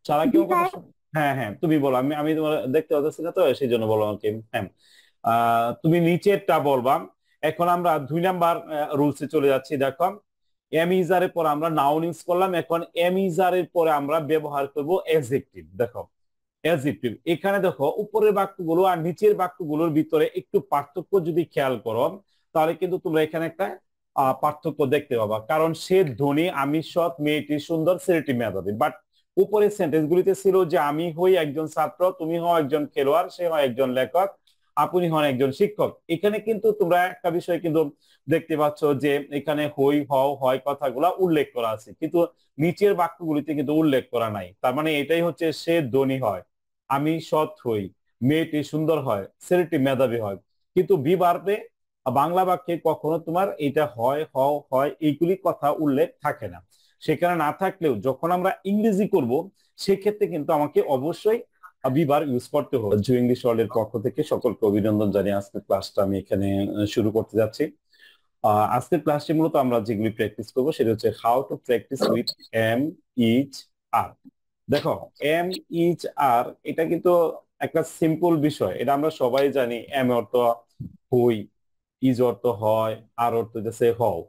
ছাড়া কি জি আমার কথা স্যার। হ্যাঁ হ্যাঁ, তুমি বলো, আমি আমি তোমার দেখতে পাচ্ছি না তো সেই জন্য বলো আমাকে। হ্যাঁ, তুমি নিচেরটা বলবা। এখন আমরা 2 নাম্বার রুলসে চলে যাচ্ছি। দেখো, এম ইজারের পর আমরা নাউন ইউজ করলাম, এখন এম ইজারের পরে আমরা ব্যবহার করব অ্যাডজেক্টিভ। দেখো, অ্যাডজেক্টিভ এখানে দেখো, উপরের বাক্যগুলো আর নিচের বাক্যগুলোর ভিতরে একটু পার্থক্য যদি খেয়াল করো, তাহলে কিন্তু তোমরা এখানে একটা পার্থক্য দেখতে পাবা। কারণ সে ধনী, আমি সৎ, মেয়েটি সুন্দর, ছেলেটি মেধাবী। বাট উপরের সেন্টেন্স গুলিতে ছিল যে আমি হই একজন ছাত্র, তুমি হও একজন খেলোয়াড়, সে হয় একজন লেখক, আপনি হন একজন শিক্ষক। এখানে কিন্তু তোমরা একটা বিষয় কিন্তু দেখতে পাচ্ছ যে এখানে হই, হও, হয় কথাগুলা উল্লেখ করা আছে, কিন্তু নিচের বাক্যগুলিতে কিন্তু উল্লেখ করা নাই। তার মানে এটাই হচ্ছে সে ধনী হয়, আমি সৎ হই, মেয়েটি সুন্দর হয়, ছেলেটি মেধাবী হয়। কিন্তু বিভার্বে বাংলা বাক্যে কখনো তোমার এটা হয়, হও, হয় এইগুলি কথা উল্লেখ থাকে না। সেখানে না থাকলেও যখন আমরা ইংরেজি করব, সেক্ষেত্রে কিন্তু আমাকে অবশ্যই বিভার ইউজ করতে হবে। জু ইংলিশ ওয়ার্ল্ডের পক্ষ থেকে সকলকে অভিনন্দন জানিয়ে আজকের ক্লাসটা আমি এখানে শুরু করতে যাচ্ছি। আজকের ক্লাসটি মূলত আমরা যেগুলি প্র্যাকটিস করবো সেটা হচ্ছে how to practice with am, is, are. দেখো, এম, ইচ, আর এটা কিন্তু একটা সিম্পল বিষয়, এটা আমরা সবাই জানি। এম অর্থ হই, ইজ অর্থ হয়, আর অর্থ হচ্ছে হও।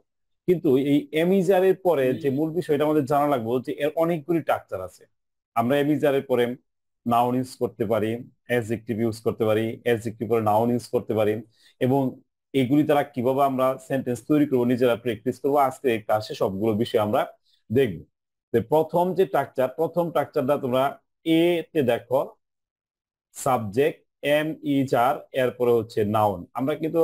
কিন্তু এই এম ইজ আর এর পরে যে মূল বিষয়টা আমাদের জানা লাগবে যে এর অনেকগুলি স্ট্রাকচার আছে। আমরা এম ইজ আর এর পরে নাউন ইউজ করতে পারি, অ্যাডজেক্টিভ ইউজ করতে পারি, অ্যাডজেক্টিভ পরে নাউন ইউজ করতে পারি, এবং এগুলি দ্বারা কিভাবে আমরা সেন্টেন্স তৈরি করবো, নিজেরা প্র্যাকটিস করবো। আজকে এই ক্লাসে সবগুলো বিষয় আমরা দেখবো। তো প্রথম যে স্ট্রাকচার, প্রথম স্ট্রাকচারটা তোমরা এ তে দেখো, সাবজেক্ট, এম ইজ আর, এরপরে হচ্ছে নাউন। আমরা কিন্তু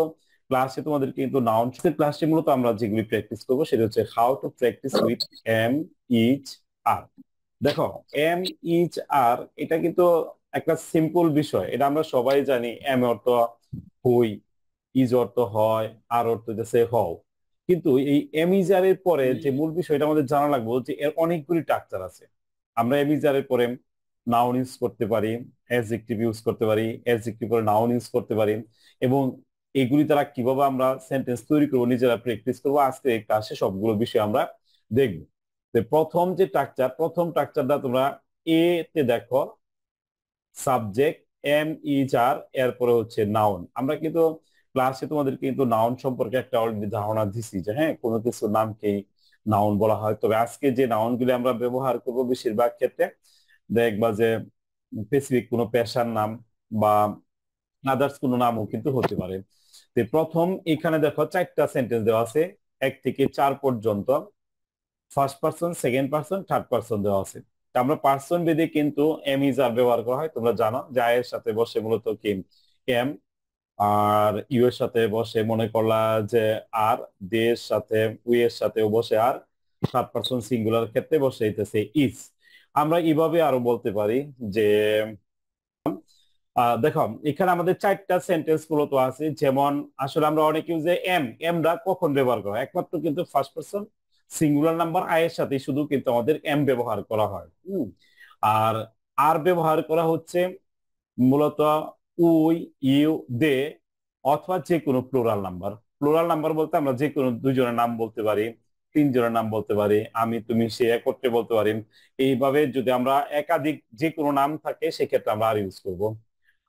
ক্লাসে তোমাদের কিন্তু নাউন ক্লাসে মূলত আমরা যেগুলি প্র্যাকটিস করবো সেটা হচ্ছে how to practice with am, is, are. দেখো, এম, ইজ, আর এটা কিন্তু একটা সিম্পল বিষয়, এটা আমরা সবাই জানি। এম অর্থ হই, ইজ অর্থ হয়, আর অর্থ হচ্ছে হও। কিন্তু এই এম ইজ আর এর পরে যে মূল বিষয়টা আমাদের জানা লাগবে যে এর অনেকগুলি স্ট্রাকচার আছে। আমরা এম ইজ আর এর পরে নাউন ইউজ করতে পারি, অ্যাডজেক্টিভ ইউজ করতে পারি, অ্যাডজেক্টিভ পরে নাউন ইউজ করতে পারি, এবং এগুলি দ্বারা কিভাবে আমরা সেন্টেন্স তৈরি করবো, নিজেরা প্র্যাকটিস করবো। আজকে এই ক্লাসে সবগুলো বিষয় আমরা দেখবো। তো প্রথম যে স্ট্রাকচার, প্রথম স্ট্রাকচারটা তোমরা এ তে দেখো, সাবজেক্ট, এম ইজ আর, এরপরে হচ্ছে নাউন। আমরা কিন্তু ক্লাসে তোমাদের কিন্তু নাউন সম্পর্কে একটা অলরেডি ধারণা দিছি যে হ্যাঁ, কোনো কিছু নামকেই নাউন বলা হয়। তবে আজকে যে নাউন গুলি আমরা ব্যবহার করবো বেশিরভাগ ক্ষেত্রে দেখবা যে স্পেসিফিক কোনো পেশার নাম বা আদার্স কোনো নামও কিন্তু হতে পারে। তো প্রথম এখানে দেখো 4টা সেন্টেন্স দেওয়া আছে, 1 থেকে 4 পর্যন্ত। First person, second person, third person দেওয়া আছে। তা আমরা পার্সন ভেদে কিন্তু এম ইজ আর ব্যবহার করা হয়। তোমরা জানো যে আয়ের সাথে বসে মূলত কি এম, আর ইউ এর সাথে বসে মনে করলা যে আর, দের সাথে উই এর সাথেও বসে আর, থার্ড পার্সন সিঙ্গুলার ক্ষেত্রে বসে হইতেছে ইজ। আমরা এইভাবে আরো বলতে পারি যে দেখো, এখানে আমাদের 4টা সেন্টেন্স মূলত আছে। যেমন আসলে আমরা অনেক ইউজে এম, এমরা কখন ব্যবহার করা হয়, একমাত্র কিন্তু first person singular number I এর সাথে শুধু কিন্তু আমাদের এম ব্যবহার করা হয়। আর আর ব্যবহার করা হচ্ছে মূলত উই, ইউ, দে, অথবা যে কোনো প্লুরাল নাম্বার। প্লুরাল নাম্বার বলতে আমরা যে কোনো 2 জনের নাম বলতে পারি, 3 জনের নাম বলতে পারি, আমি, তুমি, সে একত্রে বলতে পারি। এইভাবে যদি আমরা একাধিক যে কোনো নাম থাকে সেক্ষেত্রে আমরা আর ইউজ করব।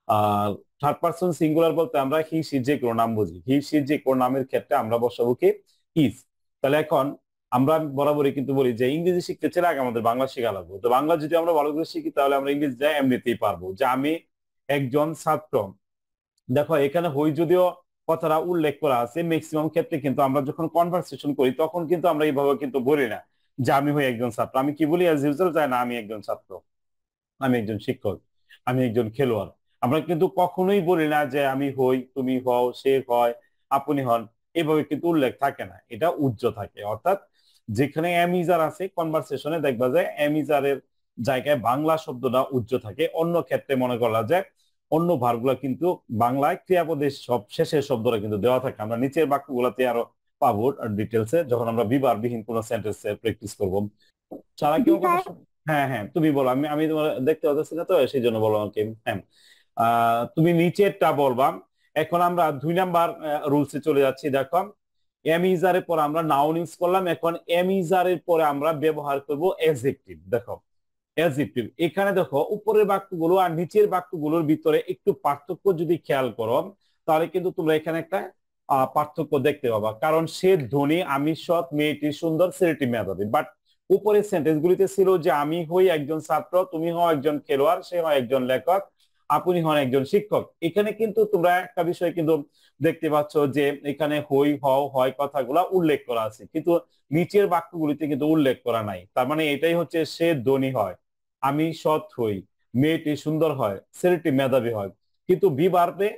আর থার্ড পার্সন সিঙ্গুলার বলতে আমরা হি সি যে কোনো নাম বুঝি, হি সি যে কোনো নামের ক্ষেত্রে আমরা বসাবো কি ইজ। তাহলে এখন আমরা বরাবরই কিন্তু বলি যে ইংরেজি শিখতে চাইলে আগে আমাদের বাংলা শেখা লাগবে। তো বাংলা যদি আমরা ভালো করে শিখি তাহলে আমরা ইংরেজিটা এমনিতেই পারবো। যে আমি একজন ছাত্র, দেখো এখানে হই যদিও কথাটা উল্লেখ করা আছে, ম্যাক্সিমাম ক্ষেত্রে কিন্তু আমরা যখন কনভারসেশন করি তখন কিন্তু আমরা এইভাবে কিন্তু বলি না যে আমি হই একজন ছাত্র। আমি কি বলি, অ্যাজ ইউজুয়াল, যায় না আমি একজন ছাত্র, আমি একজন শিক্ষক, আমি একজন খেলোয়াড়। আমরা কিন্তু কখনোই বলি না যে আমি হই, তুমি হও, সে হয়, আপনি হন। এভাবে কিন্তু উল্লেখ থাকে না, এটা উজ্জ্ব থাকে। অর্থাৎ যেখানে অ্যামিজার আছে কনভারসেশনে দেখবা যে অ্যামিজারের জায়গায় বাংলা শব্দটা উজ্জ্ব থাকে। অন্য ক্ষেত্রে মনে করা যায় অন্য ভার্বগুলা কিন্তু বাংলায় ক্রিয়াপদের সব শেষের শব্দটা কিন্তু দেওয়া থাকে। আমরা নিচের বাক্যগুলোতে আরো পাবো ডিটেলসে যখন আমরা বিভারবিহীন কোনো সেন্টেন্সে প্র্যাকটিস করব। ছাড়া কি জি আমার কথা স্যার। হ্যাঁ হ্যাঁ, তুমি বলো, আমি আমি তোমার দেখতে পাচ্ছি না তো সেই জন্য বলো আমাকে। হ্যাঁ, তুমি নিচেরটা বলবা। এখন আমরা 2 নাম্বার রুলসে চলে যাচ্ছি। দেখো, এম ইজারের পর আমরা নাউন ইউজ করলাম, এখন এম ইজারের পরে আমরা ব্যবহার করব অ্যাডজেক্টিভ। দেখো, অ্যাডজেক্টিভ। এখানে দেখো উপরের বাক্যগুলো আর নিচের বাক্যগুলোর ভিতরে একটু পার্থক্য যদি খেয়াল করো, তাহলে কিন্তু তোমরা এখানে একটা পার্থক্য দেখতে পাবা। কারণ সে ধনী, আমি সৎ, মেয়েটি সুন্দর, ছেলেটি মেধাবী। বাট উপরের সেন্টেন্স গুলিতে ছিল যে আমি হই একজন ছাত্র, তুমি হও একজন খেলোয়াড়, সে হয় একজন লেখক, আপনি হন একজন শিক্ষক। এখানে কিন্তু তোমরা একটা বিষয় কিন্তু দেখতে পাচ্ছ যে এখানে হই, হও, হয় কথাগুলা উল্লেখ করা আছে, কিন্তু নিচের বাক্যগুলিতে কিন্তু উল্লেখ করা নাই। তার মানে এটাই হচ্ছে সে ধনী হয়, আমি সৎ হই, মেয়েটি সুন্দর হয়, ছেলেটি মেধাবী হয়। কিন্তু বি ভার্বে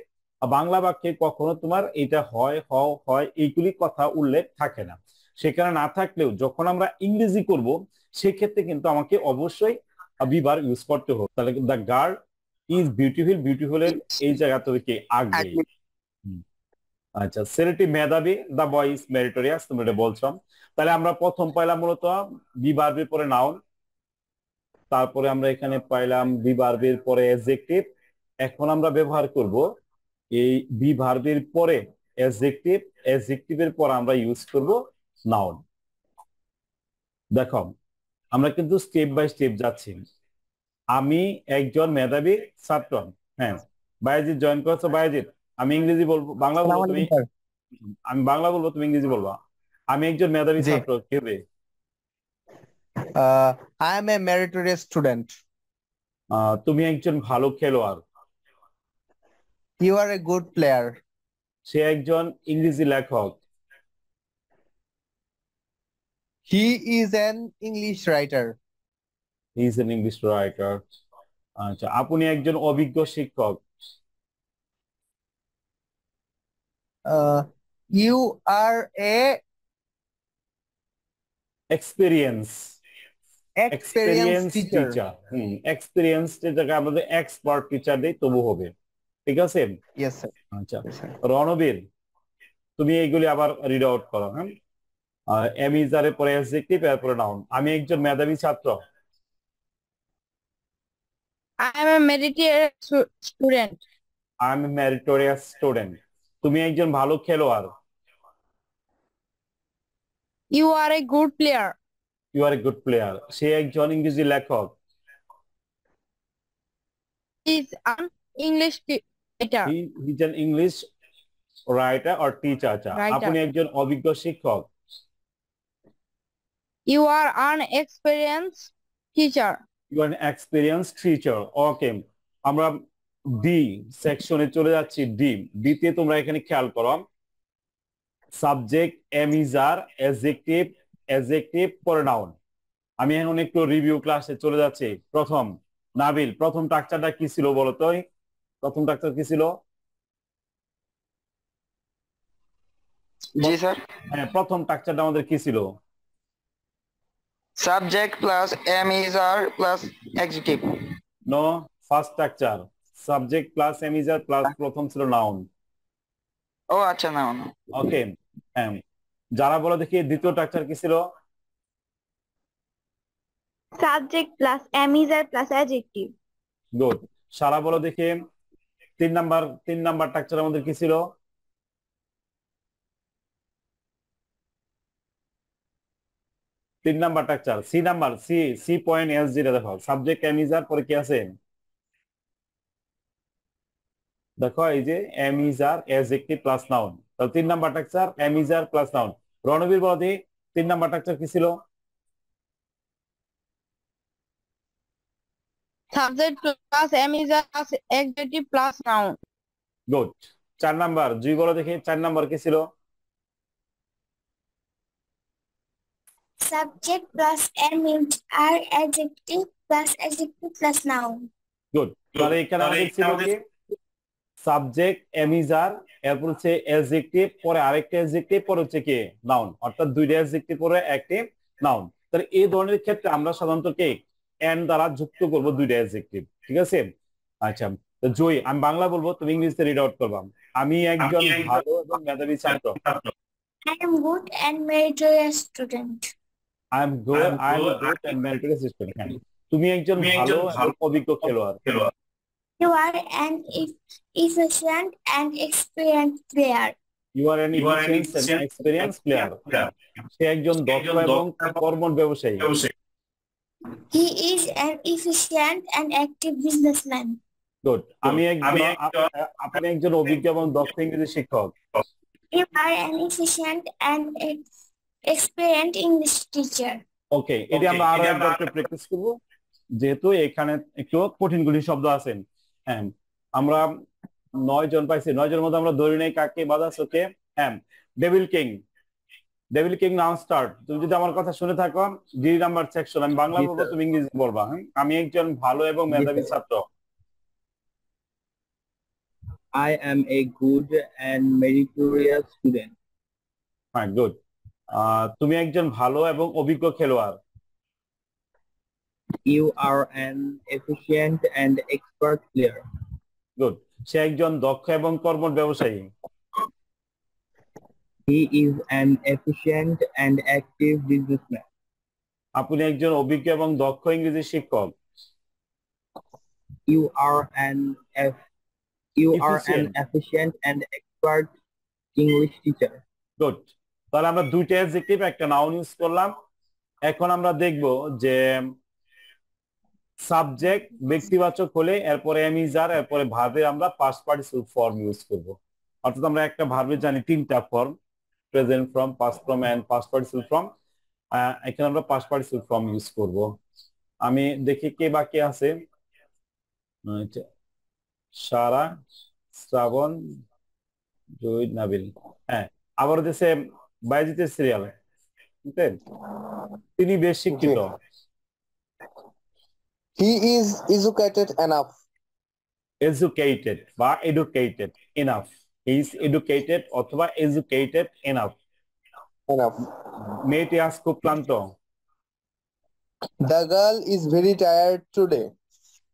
বাংলা বাক্যে কখনো তোমার এটা হয়, হও, হয় এইগুলি কথা উল্লেখ থাকে না। সেখানে না থাকলেও যখন আমরা ইংরেজি করব সেক্ষেত্রে কিন্তু আমাকে অবশ্যই বি ভার্ব ইউজ করতে হবে। তাহলে দ্য গার্ল ইজ বিউটিফুল, বিউটিফুলের এই জায়গা থেকে আগবেই। আচ্ছা, ছেলেটি মেধাবী, দা বয় ইজ মেরিটোরিয়াস, তুমি এটা বলছো। তাহলে আমরা প্রথম পাইলাম মূলত বি ভার্বের পরে নাউন, তারপরে আমরা এখানে পাইলাম বি ভার্বের পরে অ্যাডজেক্টিভ। এখন আমরা ব্যবহার করব এই বি ভার্বের পরে অ্যাডজেক্টিভ, অ্যাডজেক্টিভের পর আমরা ইউজ করব নাউন। দেখো আমরা কিন্তু স্টেপ বাই স্টেপ যাচ্ছি। আমি একজন মেধাবী ছাত্র। হ্যাঁ, বায়েজিৎ জয়েন করেছো। বায়েজিৎ, আমি ইংরেজি বলবো, বাংলা বলবো, আসসালামু তুমি আলাইকুম স্যার। আমি বাংলা বলবো, তুমি ইংরেজি বলবা। আমি একজন মেধাবী জি। ছাত্র কি হবে? I am a meritorious student. তুমি একজন ভালো খেলোয়াড়। You are a good player. সে একজন ইংরেজি লেখক। He is an English writer. He is an English writer. আচ্ছা, আপনি একজন অভিজ্ঞ শিক্ষক। You are a experience, experience experience teacher. Teacher. Experience টিচারকে আমাদের এক্সপার্ট টিচার দেই তবু হবে। ঠিক আছে। Yes sir. আচ্ছা, ইয়েস স্যার। রণবীর, তুমি এইগুলি আবার রিড আউট করো। হ্যাঁ, এম ইজ এর পরে অ্যাডজেক্টিভ, এরপরে নাউন। আমি একজন মেধাবী ছাত্র। I am a meritorious student. I am meritorious student. তুমি একজন ভালো খেলোয়াড়। You are a good player. You are a good player. সে একজন ইংরেজি লেখক। He is an English writer. He is an English writer or teacher. আচ্ছা, আপনি একজন অভিজ্ঞ শিক্ষক। You are an experienced teacher. You are experience teacher. Okay, আমরা ডি সেকশনে চলে যাচ্ছি। ডিতে তোমরা এখানে খেয়াল করো, subject, am is are, adjective, adjective পরে নাউন। আমি এখন একটু রিভিউ ক্লাসে চলে যাচ্ছি। প্রথম, নাবিল, প্রথম স্ট্রাকচারটা কি ছিল বলো তো? প্রথম স্ট্রাকচার কি ছিল? জি স্যার। হ্যাঁ, প্রথম স্ট্রাকচারটা আমাদের কি ছিল? Subject plus am is are plus executive. No, first structure subject plus am is are plus প্রথম ছিল নাউন। ও আচ্ছা, না না। ওকে, হ্যাঁ, যারা বলো দেখি দ্বিতীয় স্ট্রাকচার কি ছিল? Subject plus am is are plus adjective. Good. সারা বলো দেখি তিন নাম্বার স্ট্রাকচার আমাদের কি ছিল? তিন number structure C point S যেটা দেখো, সাবজেক্ট এম ইজ আর পরে কি আছে? দেখো এই যে am is are adjective plus noun. তাহলে তিন number structure am is are plus noun. Ranbir বলো দেখি তিন নাম্বার স্ট্রাকচার কি ছিল? Subject plus am is a plus adjective plus noun. Good. চার নাম্বার জুই বলো দেখি চার নাম্বার কি ছিল? Subject plus am is are adjective plus noun. Good. তাহলে এখানে আমাদের ছিল কি? সাবজেক্ট এম ইজ আর, এরপর হচ্ছে অ্যাডজেক্টিভ, পরে আরেকটা অ্যাডজেক্টিভ, পরে হচ্ছে কি নাউন, অর্থাৎ দুইটা অ্যাডজেক্টিভ পরে একটি নাউন। তাহলে এই ধরনের ক্ষেত্রে আমরা সাধারণত কি এন্ড দ্বারা যুক্ত করব দুইটা অ্যাডজেক্টিভ। ঠিক আছে। আচ্ছা, তো জয়, আমি বাংলা বলবো, তুমি ইংলিশে রিড আউট করবা। আমি একজন ভালো এবং মেধাবী ছাত্র। I am good and meritorious student. I am good and meritorious student. তুমি একজন ভালো এবং অভিজ্ঞ খেলোয়াড়। You are an efficient and experienced player. You are an efficient and experience player. সে একজন দক্ষ এবং কর্মঠ ব্যবসায়ী। He is an efficient and active businessman. Good. আপনি একজন অভিজ্ঞ এবং দক্ষ ইংরেজি শিক্ষক। You are an efficient and experienced English teacher. ওকে, এটি আমরা আরো একবার প্র্যাকটিস করব, যেহেতু এখানে একটু কঠিন কঠিন শব্দ আছেন। হ্যাঁ, আমরা 9 জন পাইছি, 9 জনের মধ্যে আমরা ধরি নাই কাকে বাজাসোকে। হ্যাঁ, ডেভিল কিং। ডেভিল কিং নাও স্টার্ট। তুমি যদি আমার কথা শুনে থাকো, ডি নাম্বার সেকশন, আমি বাংলা জি, বলবো, স্যার। তুমি ইংরেজি বলবা। হ্যাঁ, আমি একজন ভালো এবং জি, মেধাবী স্যার। ছাত্র। I am a good and meritorious student. হ্যাঁ, গুড। তুমি একজন ভালো এবং অভিজ্ঞ খেলোয়াড়। You are an efficient and expert player. Good. সে একজন দক্ষ এবং কর্মঠ ব্যবসায়ী। He is an efficient and active businessman. আপনি একজন অভিজ্ঞ এবং দক্ষ ইংরেজি শিক্ষক। You are an Efficient. efficient and expert English teacher. Good. তাহলে আমরা দুইটা অ্যাডজেক্টিভ একটা নাউন ইউজ করলাম। এখন আমরা দেখব যে সাবজেক্ট ব্যক্তিবাচক হলে এরপরে এম ইজ আর, এরপরে ভার্বে আমরা পাস্ট পার্টিসিপল ফর্ম ইউজ করব। অর্থাৎ আমরা একটা ভার্বে জানি তিনটা form, present form, past form and past participle form. এখানে আমরা পাস্ট পার্টিসিপল ফর্ম ইউজ করব। আমি দেখি কে বাকি আছে। সারা, শ্রাবণ, জয়ীদ, নাবিল। হ্যাঁ, আবার দেশে বাইজিতের সিরিয়াল। তিনি বেশ শিক্ষিত। He is educated enough. Educated বা educated enough. He is educated অথবা এডুকেটেড এনাফ। Enough. মেয়েটি আজ খুব ক্লান্ত। The girl is very tired today.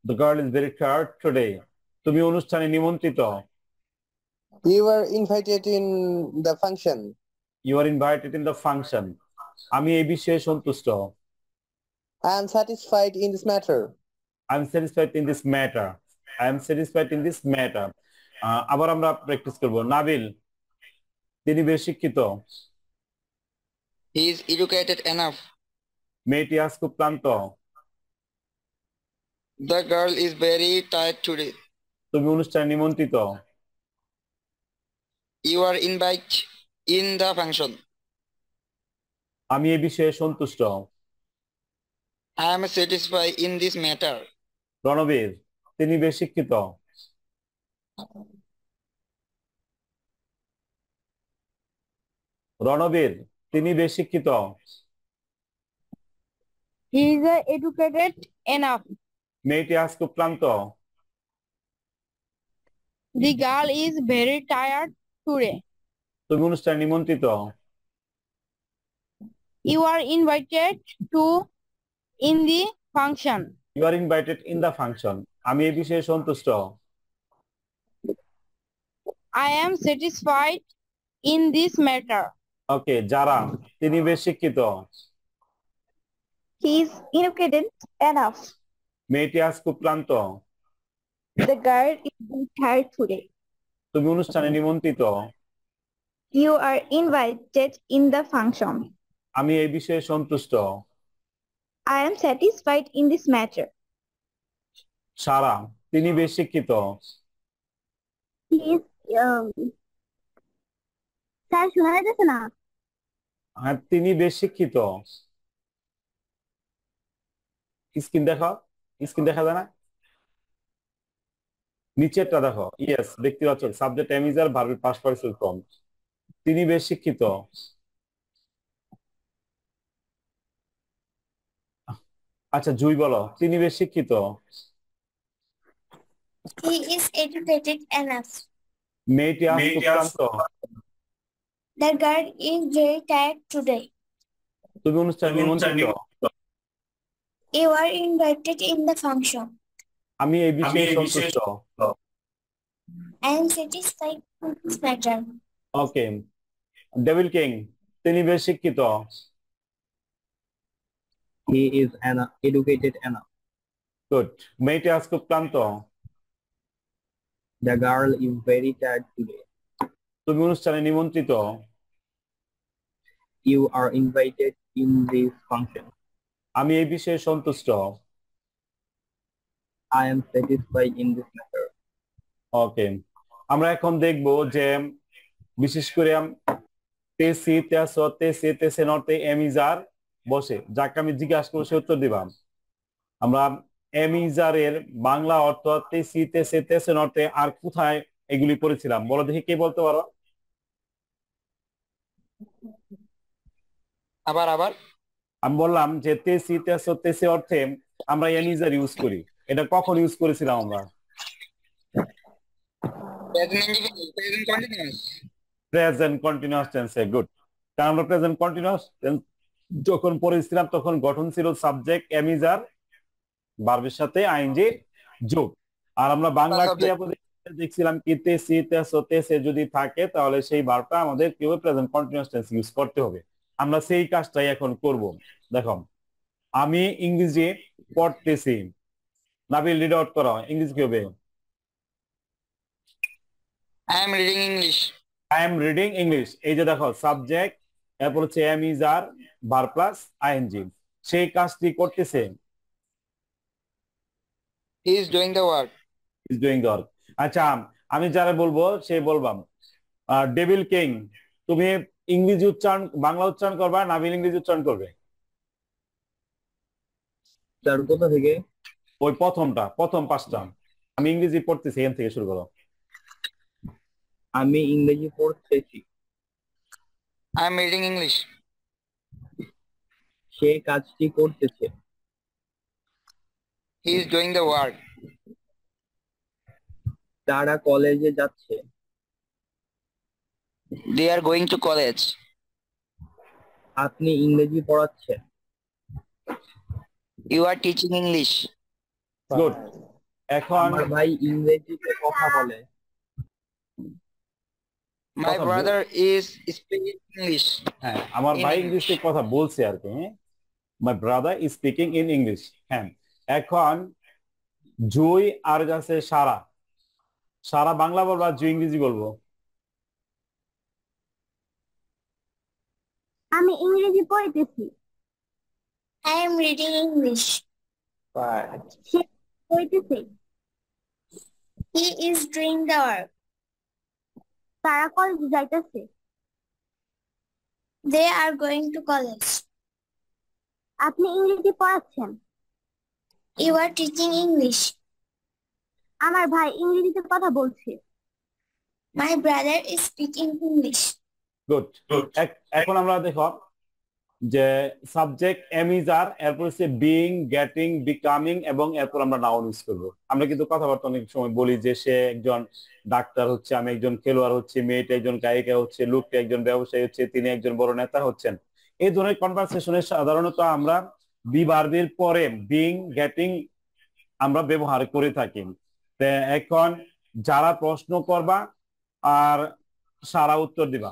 The girl is very tired today. তুমি অনুষ্ঠানে নিমন্ত্রিত। You were invited in the function. You are invited in the function. আমি এই বিষয়ে সন্তুষ্ট। I am satisfied in this matter. I am satisfied in this matter. I am satisfied in this matter. আবার আমরা practice করব। নাবিল, তিনি বেশ শিক্ষিত। He is educated enough. মেয়েটি আজ খুব ক্লান্ত। The girl is very tired today. তুমি অনুষ্ঠানে নিমন্ত্রিত। You are invited in the function. আমি এই বিষয়ে সন্তুষ্ট। I am satisfied in this matter. Ranbir, তিনি বেশ শিক্ষিত। রণবীর, তিনি বেশ শিক্ষিত। He is educated enough. মেয়েটি আজ খুব ক্লান্ত। The girl is very tired today. তুমি অনুষ্ঠানে নিমন্ত্রিত। You are invited to in the function. You are invited in the function. আমি এই বিষয়ে সন্তুষ্ট। I am satisfied in this matter. ওকে, যারা, তিনি বেশ শিক্ষিত। He is educated enough. মেয়েটি আজ খুব ক্লান্ত। The girl is very tired today. তুমি অনুষ্ঠানে নিমন্ত্রিত। You are invited in the function. আমি এই বিষয়ে সন্তুষ্ট। I am satisfied in this matter. সারা, তিনি বেশ শিক্ষিত। He is স্যার শোনা যাচ্ছে না? হ্যাঁ, তিনি বেশ শিক্ষিত। স্ক্রিন দেখো, স্ক্রিন দেখা যায় না? নিচেরটা দেখো। ইয়েস, ব্যক্তিবাচক, সাবজেক্ট এম ইজ আর, ভার্বের পাস্ট পার্টিসিপল ফর্ম। তিনি বেশ শিক্ষিত। আচ্ছা, জুই বলো, তিনি বেশ শিক্ষিত। He is educated enough. মেয়েটি আজ খুব ক্লান্ত। The girl is very tired today. তুমি অনুষ্ঠানে নিমন্ত্রিত। You are invited in the function. আমি এই বিষয়ে সন্তুষ্ট। I am satisfied in this matter. Okay, devil king, তিনি বেশ শিক্ষিত। He is educated enough. Good. মেয়েটি আজ খুব ক্লান্ত। The girl is very tired today. তুমি অনুষ্ঠানে নিমন্ত্রিত। You are invited in this function. আমি এই বিষয়ে সন্তুষ্ট। I am satisfied in this matter. ওকে, আমরা এখন দেখব যে বিশেষ করে তেসি তেস তেসে তেসে নর্তে এমিজার বসে, যাকে আমি জিজ্ঞাসা করবো সে উত্তর দিবাম। আমরা এমিজারের বাংলা অর্থ তেসি তেসে তেসে নর্তে আর কোথায় এগুলি পড়েছিলাম, বলো দেখি কে বলতে পারো। আবার আবার আমি বললাম যে তেসি তেস তেসে অর্থে আমরা এমিজার ইউজ করি, এটা কখন ইউজ করেছিলাম আমরা? Present continuous. প্রেজেন্ট কন্টিনিউয়াস টেন্সে। গুড। কারণ আমরা প্রেজেন্ট কন্টিনিউয়াস টেন্স যখন পড়েছিলাম তখন গঠন ছিল সাবজেক্ট এমিজার ভার্বের সাথে আইএনজি যোগ। আর আমরা বাংলা ক্রিয়াপদে দেখছিলাম কি তেসি তেস তেসে যদি থাকে তাহলে সেই ভার্বটা আমাদের কি হবে, প্রেজেন্ট কন্টিনিউয়াস টেন্স ইউজ করতে হবে। আমরা সেই কাজটাই এখন করব। দেখো, আমি ইংরেজি পড়তেছি। নাবিল রিড আউট করো, ইংরেজি কি হবে? I am reading English. I am reading English. এই যে দেখো সাবজেক্ট, এরপর হচ্ছে am is are, verb plus ING, সেই কাজটি করতেছে, He is doing the work. Is doing the work. আচ্ছা, আমি যারা বলবো সে বলবাম ডেভিল কিং। তুমি ইংরেজি উচ্চারণ বাংলা উচ্চারণ করবা, নাবিল ইংরেজি উচ্চারণ করবে। তার কোথা থেকে? ওই প্রথম পাঁচটা। আমি ইংরেজি পড়তেছি, এখান থেকে শুরু করো। আমি ইংরেজি পড়তেছি। I am reading English. সে কাজটি করতেছে। He is doing the work. তারা কলেজে যাচ্ছে। They are going to college. আপনি ইংরেজি পড়াচ্ছেন। You are teaching English. Good. এখন আমার ভাই ইংরেজিতে কথা বলে। My কথা brother is speaking English. হ্যাঁ, আমার In ভাই English. ইংলিশে কথা বলছে আর কি। My brother is speaking in English. হ্যাঁ, এখন জুই আর যাচ্ছে সারা। সারা বাংলা বলবো আর জুই ইংরেজি বলবো? আমি ইংরেজি পড়তেছি। I am reading English. সে পড়তেছে। He is doing the work. তারা কলেজে যাইতেছে। They are going to college. আপনি ইংরেজি পড়াচ্ছেন। You are teaching English. আমার ভাই ইংরেজিতে কথা বলছে। My brother is speaking English. Good. এখন আমরা দেখো যে সাবজেক্ট এম ইজ আর, এরপর হচ্ছে বিইং, গেটিং, বিকামিং এবং এরপর আমরা নাউন ইউজ করবো। আমরা কিন্তু কথাবার্তা অনেক সময় বলি যে সে একজন ডাক্তার হচ্ছে, আমি একজন খেলোয়াড় হচ্ছে, মেয়েটা একজন গায়িকা হচ্ছে, লোকটা একজন ব্যবসায়ী হচ্ছে, তিনি একজন বড় নেতা হচ্ছেন। এই ধরনের কনভারসেশনে সাধারণত আমরা বি ভার্বের পরে বিইং, গেটিং আমরা ব্যবহার করে থাকি। তো এখন যারা প্রশ্ন করবা আর সারা উত্তর দিবা।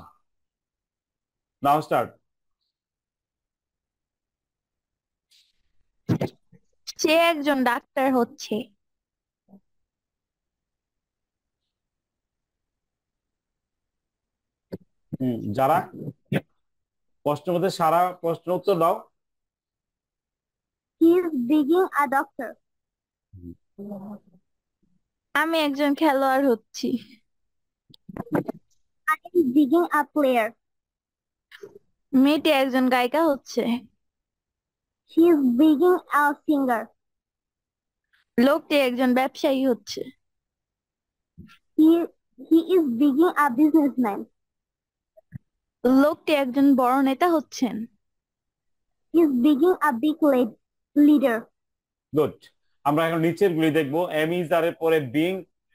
নাও স্টার্ট। সে একজন ডাক্তার হচ্ছে। যারা প্রশ্নের মধ্যে সারা প্রশ্ন উত্তর দাও। He is being a doctor. আমি একজন খেলোয়াড় হচ্ছি। I am being a player. মেয়েটি একজন গায়িকা হচ্ছে। She is being a singer. লোকটি একজন ব্যবসায়ী হচ্ছে। He is being a businessman. লোকটি একজন বড় নেতা হচ্ছেন। He is being a big leader. Good. আমরা এখন নিচের গুলি দেখবো। এম ইজ আর এর পরে বিং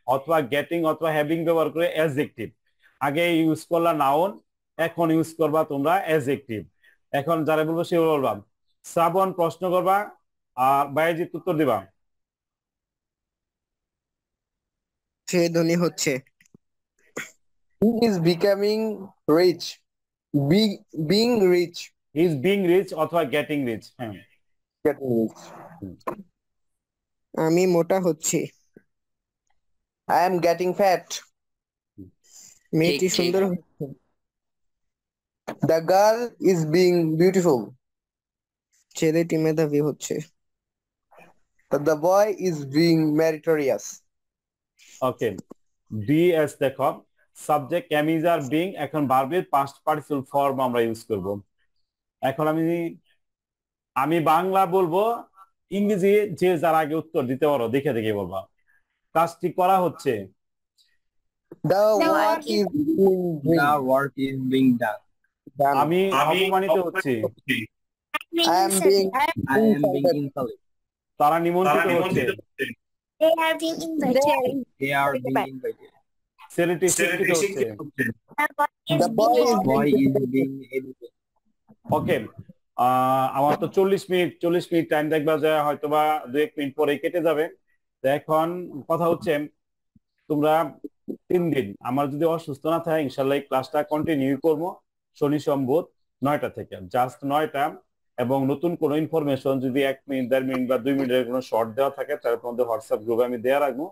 অথবা গেটিং অথবা হ্যাভিং ব্যবহার করে অ্যাডজেক্টিভ। আগে ইউজ করলা নাউন, এখন ইউজ করবা তোমরা অ্যাডজেক্টিভ। এখন যারা বলবো সে বলবা। শ্রাবণ প্রশ্ন করবা আর বায়েজিৎ উত্তর দিবা। সে ধনী হচ্ছে। He is becoming rich. Being rich. He is being rich অথবা গেটিং রিচ। হ্যাঁ, Getting rich. আমি মোটা হচ্ছি। I am getting fat. মেয়েটি ঠিক। সুন্দর হচ্ছে। The girl is being beautiful. ছেলেটি মেধাবী হচ্ছে। The boy is being meritorious. Okay, ডিএস দেখো subject am is are being, এখন ভার্বের পাস্ট পার্টিসিপল ফর্ম আমরা ইউজ করব। এখন আমি বাংলা বলবো, ইংরেজি যে যার আগে উত্তর দিতে পারো দেখে দেখে বলবা। কাজটি করা হচ্ছে, The The work work is being The work is being done. done. আমি অপমানিত হচ্ছি, I am being I am being insulted. তারা নিমন্ত্রিত হচ্ছে, They are being invited. They are being invited. ছেলেটি শিক্ষিত হচ্ছে। The boy is The boy being is Boy is being educated. ওকে, আমার তো 40 মিনিট টাইম দেখবা যায়, হয়তো বা 2-1 মিনিট পরে কেটে যাবে। তো এখন কথা হচ্ছে, তোমরা 3 দিন আমার যদি অসুস্থ না থাকে ইনশাল্লাহ এই ক্লাসটা কন্টিনিউ করবো শনি সোম বুধ 9টা থেকে, জাস্ট 9টা। এবং নতুন কোনো ইনফরমেশন যদি 1 মিনিট 1.5 মিনিট বা 2 মিনিটের কোনো শর্ট দেওয়া থাকে তাহলে তোমাদের হোয়াটসঅ্যাপ গ্রুপে আমি দেওয়া রাখবো,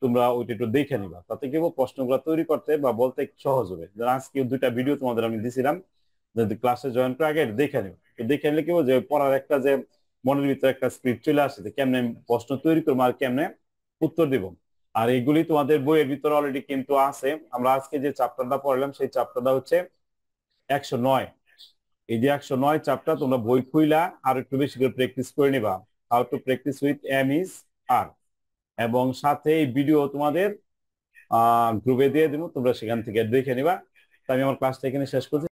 তোমরা ওইটা একটু দেখে নিবা, তাতে কি প্রশ্নগুলো তৈরি করতে বা বলতে একটু সহজ হবে। আজকে 2টা ভিডিও তোমাদের আমি দিছিলাম, যদি ক্লাসে জয়েন করে আগে দেখে নিবা। দেখে নিলে কি যে পড়ার একটা যে মনের ভিতরে একটা স্ক্রিপ্ট চলে আসে যে কেমনে প্রশ্ন তৈরি করবো আর কেমনে উত্তর দিব। আর এগুলি তোমাদের বইয়ের ভিতরে অলরেডি কিন্তু আছে। আমরা আজকে যে চ্যাপ্টারটা পড়লাম সেই চ্যাপ্টারটা হচ্ছে 109। এই যে 109 চ্যাপ্টার তোমরা বই খুইলা আর একটু বেশি করে প্র্যাকটিস করে নিবা, how to practice with am is are. এবং সাথে এই ভিডিও তোমাদের গ্রুপে দিয়ে দিব, তোমরা সেখান থেকে দেখে নিবা। তো আমি আমার ক্লাসটা এখানে শেষ করছি।